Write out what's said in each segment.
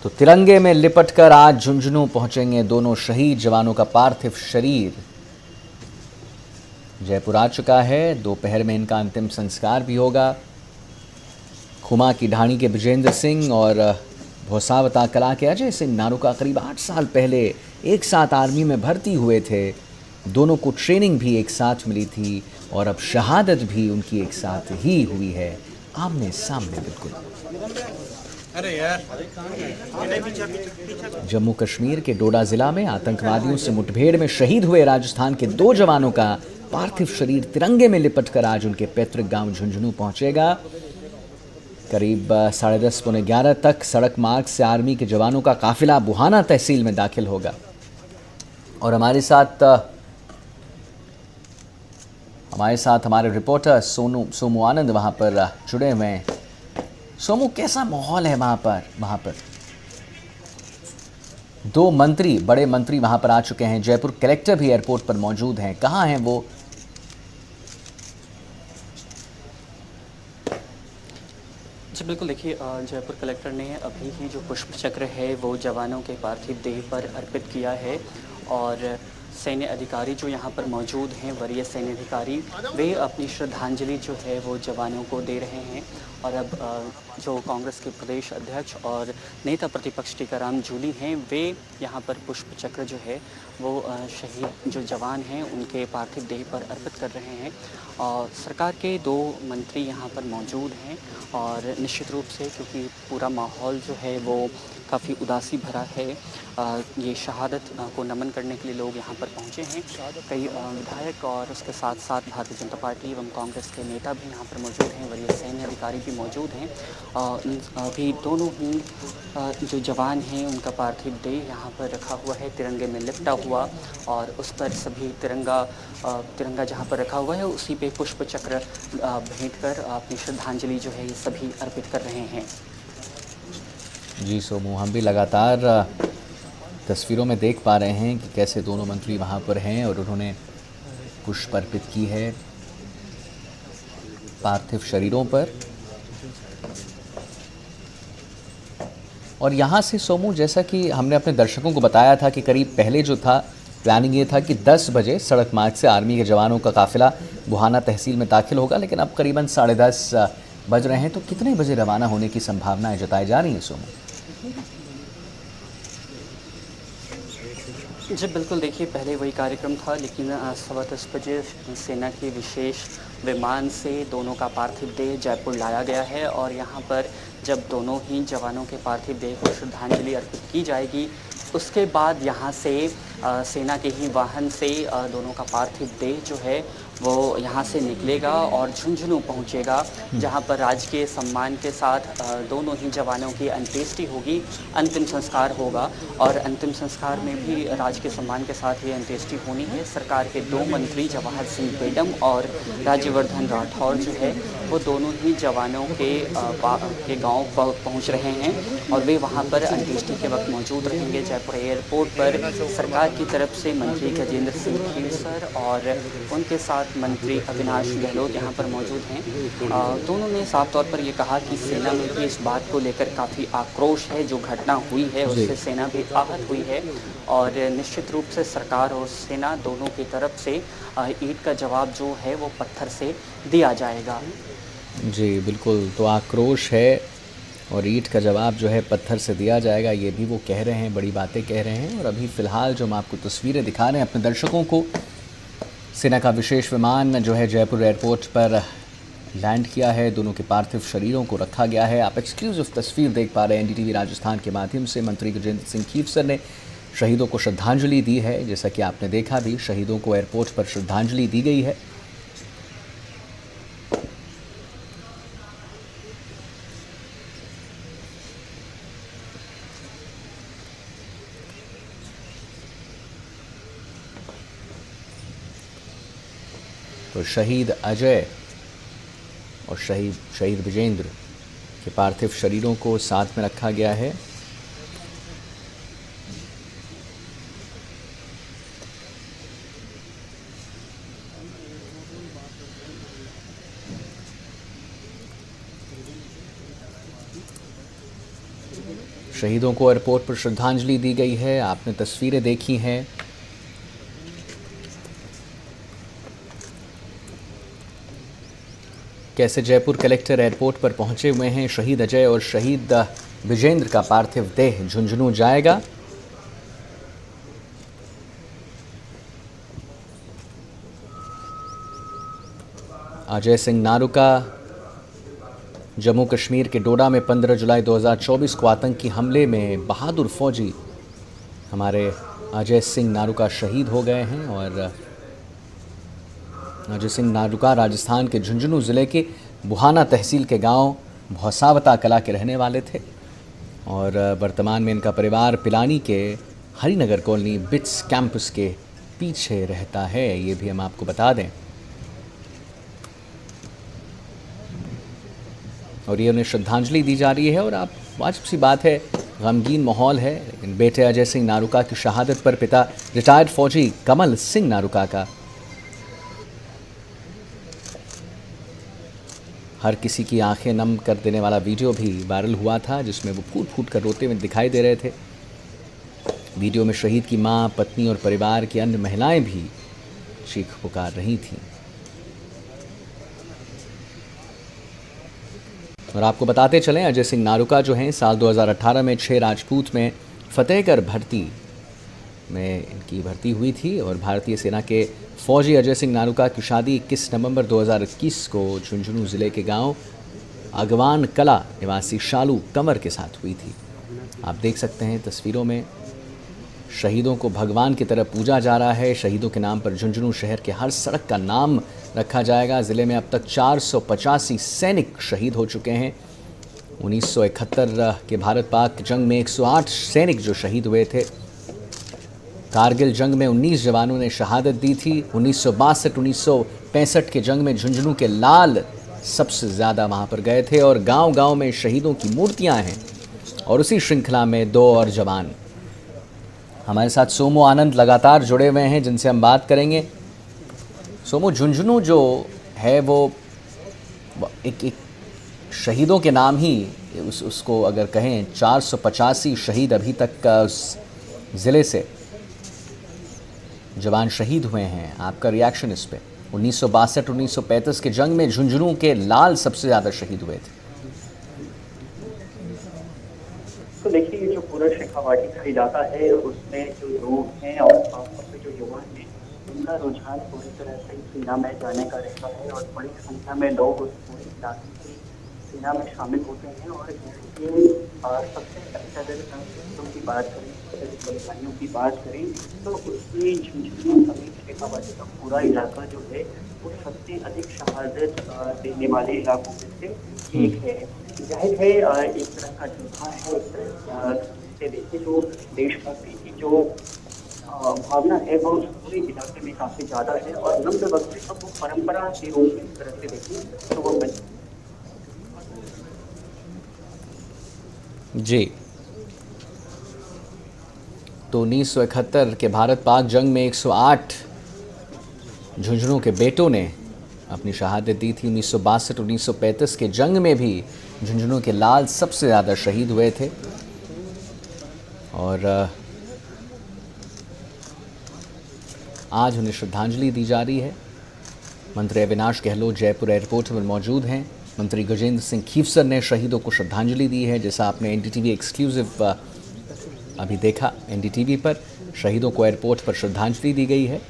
तो तिरंगे में लिपटकर आज झुंझुनू पहुंचेंगे दोनों शहीद जवानों का पार्थिव शरीर। जयपुर आ चुका है, दोपहर में इनका अंतिम संस्कार भी होगा। खुमा की ढाणी के विजेंद्र सिंह और भोसावता कला के अजय सिंह नारुका करीब 8 साल पहले एक साथ आर्मी में भर्ती हुए थे। दोनों को ट्रेनिंग भी एक साथ मिली थी और अब शहादत भी उनकी एक साथ ही हुई है, आमने सामने बिल्कुल। अरे यार, जम्मू कश्मीर के डोडा जिला में आतंकवादियों से मुठभेड़ में शहीद हुए राजस्थान के 2 जवानों का पार्थिव शरीर तिरंगे में लिपटकर आज उनके पैतृक गांव झुंझुनू पहुंचेगा। करीब 10:30 पौने 11 तक सड़क मार्ग से आर्मी के जवानों का काफिला बुहाना तहसील में दाखिल होगा। और हमारे साथ हमारे रिपोर्टर सोमू आनंद वहां पर जुड़े हुए हैं। सोमू, कैसा माहौल है वहां पर? 2 मंत्री, बड़े मंत्री वहां पर आ चुके हैं। जयपुर कलेक्टर भी एयरपोर्ट पर मौजूद हैं। कहां हैं वो? जी बिल्कुल, देखिए जयपुर कलेक्टर ने अभी ही जो पुष्प चक्र है वो जवानों के पार्थिव देह पर अर्पित किया है। और सैन्य अधिकारी जो यहाँ पर मौजूद हैं, वरीय सैन्य अधिकारी, वे अपनी श्रद्धांजलि जो है वो जवानों को दे रहे हैं। और अब जो कांग्रेस के प्रदेश अध्यक्ष और नेता प्रतिपक्ष टीकाराम जूली हैं, वे यहाँ पर पुष्प चक्र जो है वो शहीद जो जवान हैं उनके पार्थिव देह पर अर्पित कर रहे हैं। और सरकार के 2 मंत्री यहाँ पर मौजूद हैं और निश्चित रूप से क्योंकि पूरा माहौल जो है वो काफ़ी उदासी भरा है, ये शहादत को नमन करने के लिए लोग यहाँ पर पहुँचे हैं। कई विधायक और उसके साथ साथ भारतीय जनता पार्टी एवं कांग्रेस के नेता भी यहाँ पर मौजूद हैं, वरीय सैन्य अधिकारी भी मौजूद हैं। अभी दोनों ही जो जवान हैं उनका पार्थिव देह यहाँ पर रखा हुआ है, तिरंगे में लिपटा हुआ, और उस पर सभी तिरंगा जहाँ पर रखा हुआ है उसी पे पुष्प चक्र भेंट कर अपनी श्रद्धांजलि जो है ये सभी अर्पित कर रहे हैं। जी सोमू, हम भी लगातार तस्वीरों में देख पा रहे हैं कि कैसे दोनों मंत्री वहां पर हैं और उन्होंने पुष्प अर्पित की है पार्थिव शरीरों पर। और यहाँ से सोमू, जैसा कि हमने अपने दर्शकों को बताया था कि करीब पहले जो था प्लानिंग ये था कि 10 बजे सड़क मार्ग से आर्मी के जवानों का काफिला बुहाना तहसील में दाखिल होगा, लेकिन अब करीबन 10:30 बज रहे हैं। तो कितने बजे रवाना होने की संभावनाएं जताई जा रही हैं सोमू? जी बिल्कुल, देखिए पहले वही कार्यक्रम था, लेकिन 10:15 बजे सेना के विशेष विमान से दोनों का पार्थिव देह जयपुर लाया गया है। और यहाँ पर जब दोनों ही जवानों के पार्थिव देह को श्रद्धांजलि अर्पित की जाएगी, उसके बाद यहाँ से सेना के ही वाहन से दोनों का पार्थिव देह जो है वो यहाँ से निकलेगा और झुंझुनू पहुँचेगा, जहाँ पर राजकीय सम्मान के साथ दोनों ही जवानों की अंत्येष्टि होगी, अंतिम संस्कार होगा। और अंतिम संस्कार में भी राजकीय सम्मान के साथ ही अंत्येष्टि होनी है। सरकार के 2 मंत्री जवाहर सिंह बेडम और राज्यवर्धन राठौर जो है वो दोनों ही जवानों के गांव पहुंच रहे हैं और वे वहां पर अंत्येष्टि के वक्त मौजूद रहेंगे। जयपुर एयरपोर्ट पर सरकार की तरफ से मंत्री गजेंद्र सिंह खीवसर और उनके साथ मंत्री अविनाश गहलोत यहाँ पर मौजूद हैं। दोनों ने साफ तौर पर ये कहा कि सेना में भी इस बात को लेकर काफ़ी आक्रोश है, जो घटना हुई है उससे सेना भी आहत हुई है। और निश्चित रूप से सरकार और सेना दोनों की तरफ से ईंट का जवाब जो है वो पत्थर से दिया जाएगा। जी बिल्कुल, तो आक्रोश है और ईंट का जवाब जो है पत्थर से दिया जाएगा, ये भी वो कह रहे हैं, बड़ी बातें कह रहे हैं। और अभी फ़िलहाल जो हम आपको तस्वीरें दिखा रहे हैं अपने दर्शकों को, सेना का विशेष विमान जो है जयपुर एयरपोर्ट पर लैंड किया है, दोनों के पार्थिव शरीरों को रखा गया है। आप एक्सक्लूसिव तस्वीर देख पा रहे हैं एनडीटीवी राजस्थान के माध्यम से। मंत्री गजेंद्र सिंह खीवसर ने शहीदों को श्रद्धांजलि दी है, जैसा कि आपने देखा भी, शहीदों को एयरपोर्ट पर श्रद्धांजलि दी गई है। तो शहीद अजय और शहीद विजेंद्र के पार्थिव शरीरों को साथ में रखा गया है। शहीदों को एयरपोर्ट पर श्रद्धांजलि दी गई है। आपने तस्वीरें देखी हैं। कैसे जयपुर कलेक्टर एयरपोर्ट पर पहुंचे हुए हैं। शहीद अजय और शहीद विजेंद्र का पार्थिव देह झुंझुनू जाएगा। अजय सिंह नारूका जम्मू कश्मीर के डोडा में 15 जुलाई 2024 को आतंकी हमले में बहादुर फौजी हमारे अजय सिंह नारूका शहीद हो गए हैं। और अजय सिंह नारूका राजस्थान के झुंझुनू ज़िले के बुहाना तहसील के गांव भौसावता कला के रहने वाले थे और वर्तमान में इनका परिवार पिलानी के हरिनगर कॉलोनी बिट्स कैंपस के पीछे रहता है। ये भी हम आपको बता दें। और ये उन्हें श्रद्धांजलि दी जा रही है और आप वाजिब सी बात है, गमगीन माहौल है। लेकिन बेटे अजय सिंह नारूका की शहादत पर पिता रिटायर्ड फौजी कमल सिंह नारूका का हर किसी की आंखें नम कर देने वाला वीडियो भी वायरल हुआ था, जिसमें वो फूट फूट कर रोते हुए दिखाई दे रहे थे। वीडियो में शहीद की मां, पत्नी और परिवार की अन्य महिलाएं भी चीख पुकार रही थीं। और आपको बताते चलें, अजय सिंह नारूका जो हैं साल 2018 में 6 राजपूत में फतेहगढ़ भर्ती में इनकी भर्ती हुई थी और भारतीय सेना के फौजी अजय सिंह नारूका की शादी 21 नवंबर 2021 को झुंझुनू ज़िले के गांव अगवान कला निवासी शालू कंवर के साथ हुई थी। आप देख सकते हैं तस्वीरों में शहीदों को भगवान की तरह पूजा जा रहा है। शहीदों के नाम पर झुंझुनू शहर के हर सड़क का नाम रखा जाएगा। ज़िले में अब तक 485 सैनिक शहीद हो चुके हैं। 1971 के भारत पाक जंग में 108 सैनिक जो शहीद हुए थे। कारगिल जंग में 19 जवानों ने शहादत दी थी। 1962-1965 के जंग में झुंझुनू के लाल सबसे ज़्यादा वहाँ पर गए थे और गांव-गांव में शहीदों की मूर्तियाँ हैं। और उसी श्रृंखला में 2 और जवान हमारे साथ सोमू आनंद लगातार जुड़े हुए हैं, जिनसे हम बात करेंगे। सोमू, झुंझुनू जो है वो एक शहीदों के नाम ही उसको अगर कहें, 485 शहीद अभी तक उस ज़िले से जवान शहीद हुए हैं। आपका रिएक्शन इस पे? 1962-1935 के जंग में झुंझुनू के लाल सबसे ज़्यादा शहीद हुए थे। तो देखिए, ये जो पूरा शेखावाटी का इलाका है उसमें जो लोग हैं और खासतौर पे जो युवा हैं, उनका रुझान पूरी तरह से सेना में जाने का रहता है और बड़ी संख्या में लोग उस पूरे इलाके की सेना में शामिल होते हैं। और ये सबसे अच्छा अगर संस्कृतों की बात करें, बलिदानियों की बात करें, तो उसमें झुंझुनू समेत शेखावाटी का पूरा इलाका जो है वो सबसे अधिक शहादत देने वाले इलाकों में से एक है। जाहिर है एक तरह का जुझान है, एक तरह से देखिए जो देशभक्ति की जो भावना है वो उस पूरे इलाके में काफी ज्यादा है और लंबे वक्त से अब वो परंपरा के रूप में इस तरह से देखिए तो वो जी। तो 1971 के भारत पाक जंग में 108 झुंझुनू के बेटों ने अपनी शहादत दी थी। 1962-1935 के जंग में भी झुंझुनू के लाल सबसे ज़्यादा शहीद हुए थे। और आज उन्हें श्रद्धांजलि दी जा रही है। मंत्री अविनाश गहलोत जयपुर एयरपोर्ट पर मौजूद हैं। मंत्री गजेंद्र सिंह खीवसर ने शहीदों को श्रद्धांजलि दी है। जैसा आपने एनडीटीवी एक्सक्लूसिव अभी देखा, एनडीटीवी पर शहीदों को एयरपोर्ट पर श्रद्धांजलि दी गई है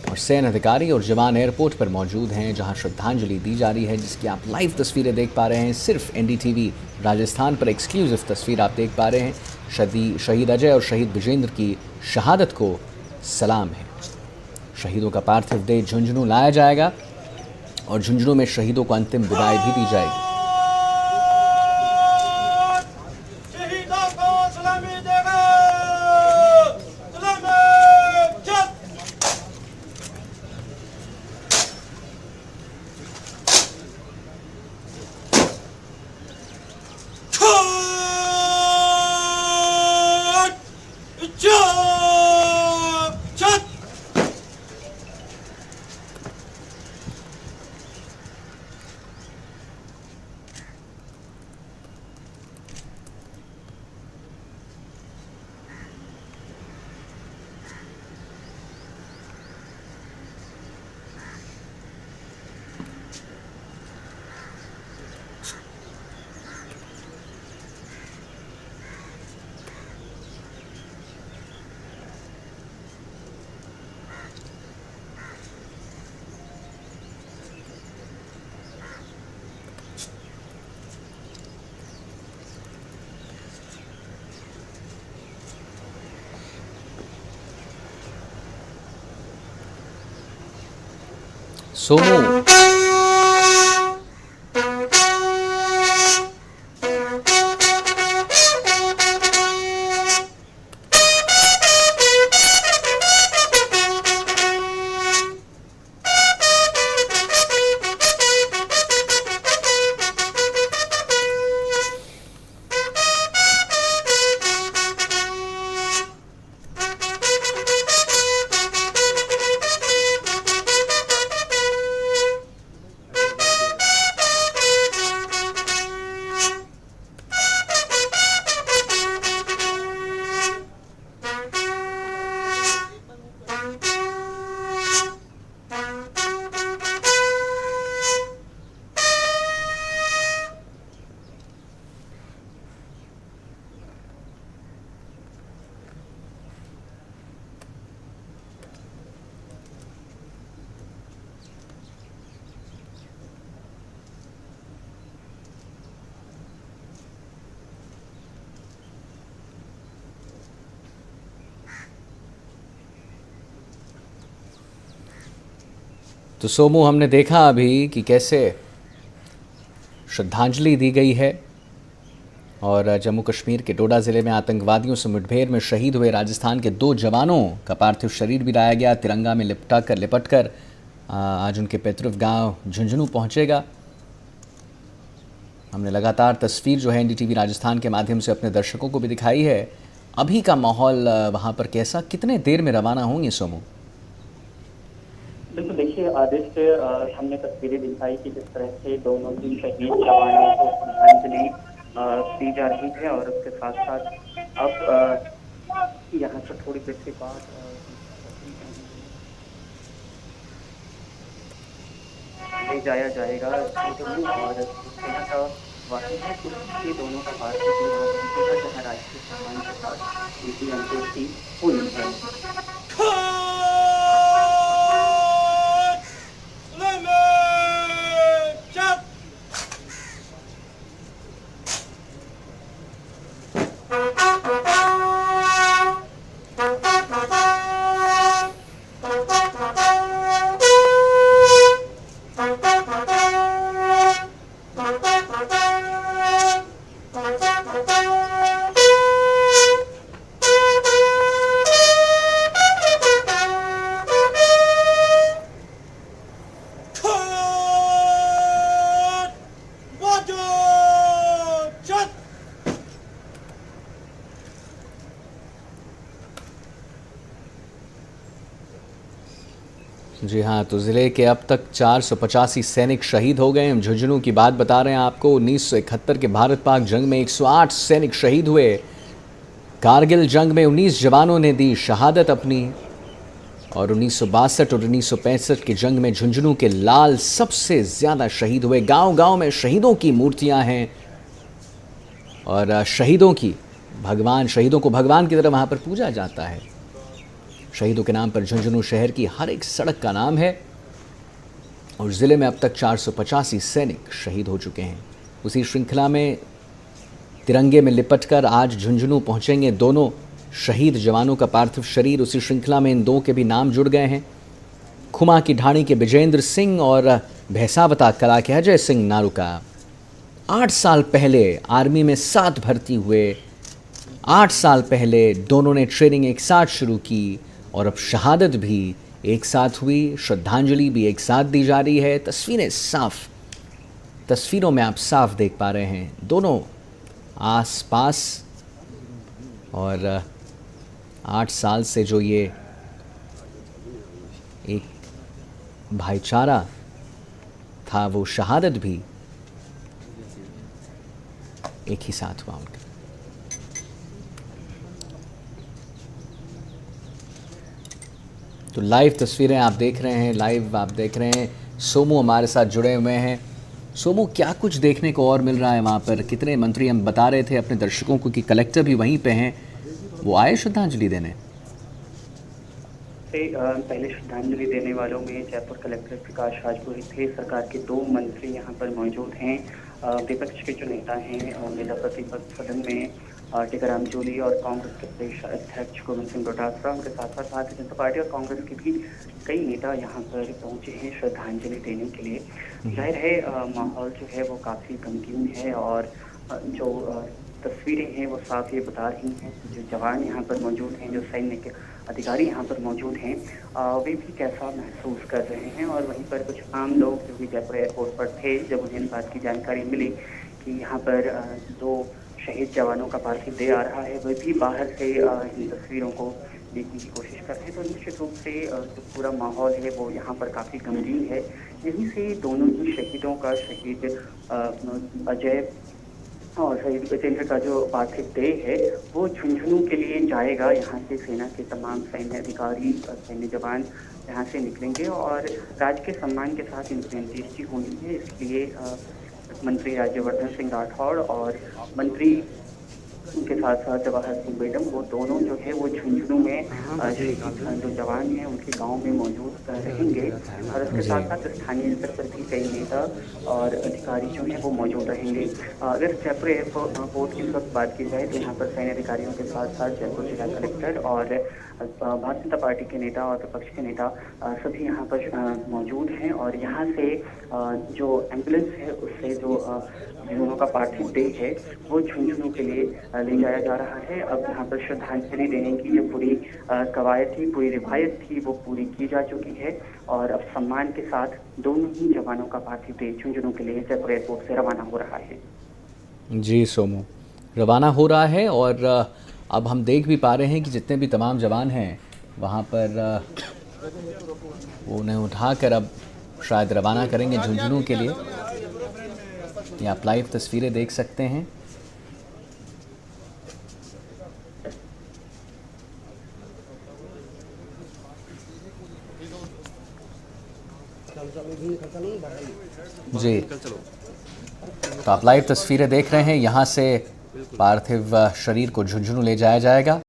और सैन्य अधिकारी और जवान एयरपोर्ट पर मौजूद हैं जहां श्रद्धांजलि दी जा रही है, जिसकी आप लाइव तस्वीरें देख पा रहे हैं। सिर्फ एनडीटीवी राजस्थान पर एक्सक्लूसिव तस्वीर आप देख पा रहे हैं। शहीद अजय और शहीद विजेंद्र की शहादत को सलाम है। शहीदों का पार्थिव देह झुंझुनू लाया जाएगा और झुंझुनू में शहीदों को अंतिम विदाई भी दी जाएगी। सोमू। तो सोमू, हमने देखा अभी कि कैसे श्रद्धांजलि दी गई है और जम्मू कश्मीर के डोडा ज़िले में आतंकवादियों से मुठभेड़ में शहीद हुए राजस्थान के 2 जवानों का पार्थिव शरीर भी लाया गया। तिरंगा में लिपट कर आज उनके पैतृक गांव झुंझुनू पहुंचेगा। हमने लगातार तस्वीर जो है एनडीटीवी राजस्थान के माध्यम से अपने दर्शकों को भी दिखाई है। अभी का माहौल वहाँ पर कैसा, कितने देर में रवाना होंगे सोमू? बिल्कुल, देखिए आदित्य, हमने तस्वीरें दिखाई कि जिस तरह से दोनों ही शहीद जवानों को श्रद्धांजलि दी जा रही है और उसके साथ साथ अब यहाँ से थोड़ी देर के बाद ले जाया जाएगा और सेना का वाहन है उसके दोनों का पार्थिव जहाँ राष्ट्रीय सम्मान के साथ उनकी अंत्येष्टि हुई है। जी हाँ, तो ज़िले के अब तक 485 सैनिक शहीद हो गए। हम झुंझुनू की बात बता रहे हैं आपको। 1971 के भारत पाक जंग में 108 सैनिक शहीद हुए। कारगिल जंग में 19 जवानों ने दी शहादत अपनी और 1962 और 1965 के जंग में झुंझुनू के लाल सबसे ज़्यादा शहीद हुए। गांव-गांव में शहीदों की मूर्तियां हैं और शहीदों को भगवान की तरह वहाँ पर पूजा जाता है। शहीदों के नाम पर झुंझुनू शहर की हर एक सड़क का नाम है और ज़िले में अब तक 485 सैनिक शहीद हो चुके हैं। उसी श्रृंखला में तिरंगे में लिपटकर आज झुंझुनू पहुंचेंगे दोनों शहीद जवानों का पार्थिव शरीर। उसी श्रृंखला में इन 2 के भी नाम जुड़ गए हैं। खुमा की ढाणी के विजेंद्र सिंह और भैसावता कला के अजय सिंह नारुका 8 साल पहले आर्मी में साथ भर्ती हुए। 8 साल पहले दोनों ने ट्रेनिंग एक साथ शुरू की और अब शहादत भी एक साथ हुई, श्रद्धांजलि भी एक साथ दी जा रही है। तस्वीरों में आप साफ देख पा रहे हैं दोनों आस पास और 8 साल से जो ये एक भाईचारा था वो शहादत भी एक ही साथ हुआ उनका। तो लाइव तस्वीरें आप देख रहे हैं। सोमू हमारे साथ जुड़े हुए हैं। सोमू, क्या कुछ देखने को और मिल रहा है वहाँ पर? कितने मंत्री, हम बता रहे थे अपने दर्शकों को कि कलेक्टर भी वहीं पे हैं, वो आए श्रद्धांजलि देने? पहले श्रद्धांजलि देने वालों में जयपुर कलेक्टर प्रकाश राजपुरी थे। सरकार के 2 मंत्री यहाँ पर मौजूद हैं। विपक्ष के जो नेता हैं, नेता प्रतिपक्ष सदन में टीकाराम जूली और कांग्रेस के प्रदेश अध्यक्ष गोविंद सिंह डोटासरा, उनके साथ साथ भारतीय जनता पार्टी और कांग्रेस के भी कई नेता यहाँ पर पहुंचे हैं श्रद्धांजलि देने के लिए। जाहिर है माहौल जो है वो काफ़ी गमगीन है और जो तस्वीरें हैं वो साफ ये बता रही हैं जो जवान यहाँ पर मौजूद हैं, जो सैन्य के अधिकारी यहाँ पर मौजूद हैं, वे भी कैसा महसूस कर रहे हैं। और वहीं पर कुछ आम लोग जो भी जयपुर एयरपोर्ट पर थे, जब उन्हें इस बात की जानकारी मिली कि यहाँ पर 2 शहीद जवानों का पार्थिव देह आ रहा है, वे भी बाहर से इन तस्वीरों को देखने की कोशिश कर रहे हैं। तो निश्चित रूप से जो पूरा माहौल है वो यहाँ पर काफ़ी गमगीन है। यहीं से दोनों ही शहीदों का, शहीद अजय और शहीद गजेंद्र का जो पार्थिव देह है वो झुंझुनू के लिए जाएगा। यहाँ से सेना के तमाम सैन्य अधिकारी और सैन्य जवान यहाँ से निकलेंगे और राजकीय सम्मान के साथ इनकी अंत्येष्टि होनी है। इसलिए मंत्री राज्यवर्धन सिंह राठौड़ और मंत्री उनके साथ साथ जवाहर सिंह बेडम, वो दोनों जो है वो झुंझुनू में जो जवान हैं उनके गांव में मौजूद रहेंगे। और इसके साथ साथ स्थानीय स्तर पर भी कई नेता और अधिकारी जो हैं वो मौजूद रहेंगे। अगर जयपुर एयरपोर्ट की वक्त बात की जाए तो यहाँ पर सैन्य अधिकारियों के साथ साथ जयपुर जिला कलेक्टर और भारतीय जनता पार्टी के नेता और विपक्ष के नेता सभी यहाँ पर मौजूद हैं। और यहाँ से जो एम्बुलेंस है उससे जो दोनों का पार्थिव देह है वो झुंझुनू के लिए ले जाया जा रहा है। अब यहाँ पर श्रद्धांजलि देने की जो पूरी कवायद थी, पूरी रिवायत थी, वो पूरी की जा चुकी है और अब सम्मान के साथ दोनों ही जवानों का पार्थिव देह झुंझुनू के लिए जयपुर एयरपोर्ट से रवाना हो रहा है। जी सोमू, रवाना हो रहा है और अब हम देख भी पा रहे हैं कि जितने भी तमाम जवान हैं वहाँ पर वो उन्हें उठाकर अब शायद रवाना करेंगे झुंझुनू के लिए। ये आप लाइव तस्वीरें देख सकते हैं। जी, तो आप लाइव तस्वीरें देख रहे हैं। यहाँ से पार्थिव शरीर को झुंझुनू ले जाया जाएगा।